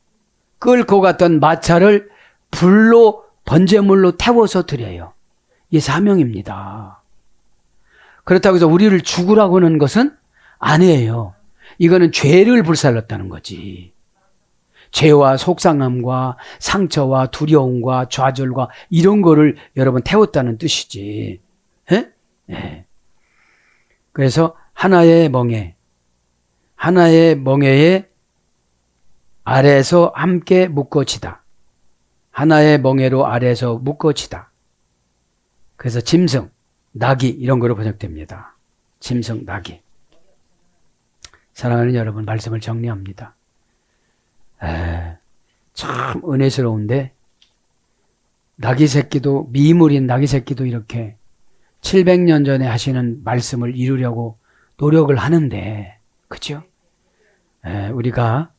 Speaker 2: 끌고 갔던 마차를 불로 번제물로 태워서 드려요. 이게 사명입니다. 그렇다고 해서 우리를 죽으라고 하는 것은 아니에요. 이거는 죄를 불살랐다는 거지. 죄와 속상함과 상처와 두려움과 좌절과 이런 거를 여러분 태웠다는 뜻이지. 에? 네. 그래서 하나의 멍에, 하나의 멍에에 아래에서 함께 묶어지다. 하나의 멍에로 아래에서 묶어지다. 그래서 짐승, 나귀 이런 거로 번역됩니다. 짐승, 나귀. 사랑하는 여러분, 말씀을 정리합니다. 참 은혜스러운데 나귀 새끼도, 미물인 나귀 새끼도 이렇게 700년 전에 하시는 말씀을 이루려고 노력을 하는데, 그죠? 우리가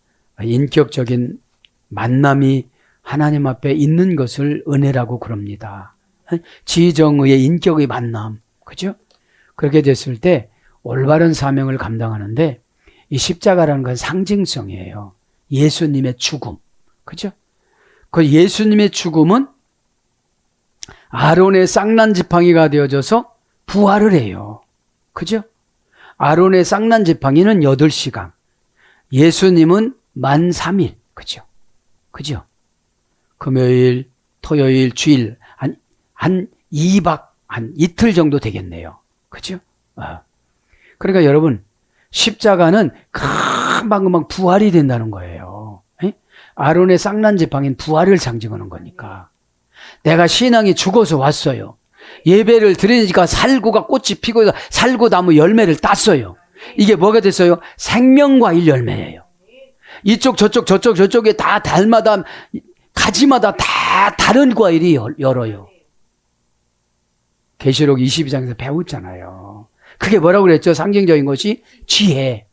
Speaker 2: 인격적인 만남이 하나님 앞에 있는 것을 은혜라고 그럽니다. 지정의의 인격의 만남, 그죠? 그렇게 됐을 때 올바른 사명을 감당하는데 이 십자가라는 건 상징성이에요. 예수님의 죽음, 그죠? 그 예수님의 죽음은 아론의 쌍난 지팡이가 되어져서 부활을 해요. 그죠? 아론의 쌍난 지팡이는 8시간, 예수님은 만 3일, 그죠? 그죠? 금요일, 토요일, 주일, 한 2박, 한 이틀 정도 되겠네요. 그죠? 그러니까 여러분, 십자가는 금방 부활이 된다는 거예요. 에? 아론의 쌍난 지팡이는 부활을 상징하는 거니까. 내가 신앙이 죽어서 왔어요. 예배를 드리니까 살구가 꽃이 피고 살구나무 열매를 땄어요. 이게 뭐가 됐어요? 생명과일 열매예요. 이쪽 저쪽에 다 달마다 가지마다 다 다른 과일이 열어요. 계시록 22장에서 배웠잖아요. 그게 뭐라고 그랬죠? 상징적인 것이 지혜.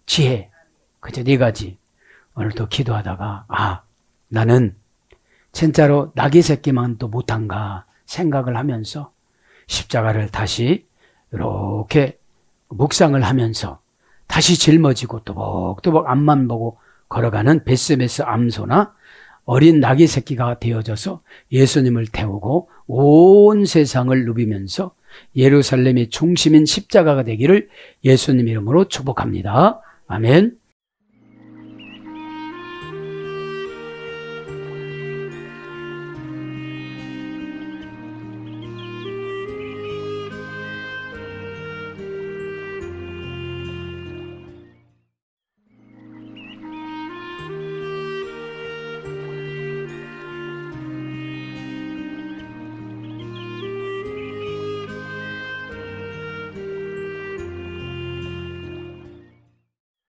Speaker 2: 그죠? 4가지. 오늘 또 기도하다가 나는 진짜로 나귀 새끼만도 못한가 생각을 하면서 십자가를 다시 이렇게 묵상을 하면서 다시 짊어지고 또박또박 앞만 보고 걸어가는 베스메스 암소나 어린 나귀 새끼가 되어져서 예수님을 태우고 온 세상을 누비면서 예루살렘의 중심인 십자가가 되기를 예수님 이름으로 축복합니다. 아멘.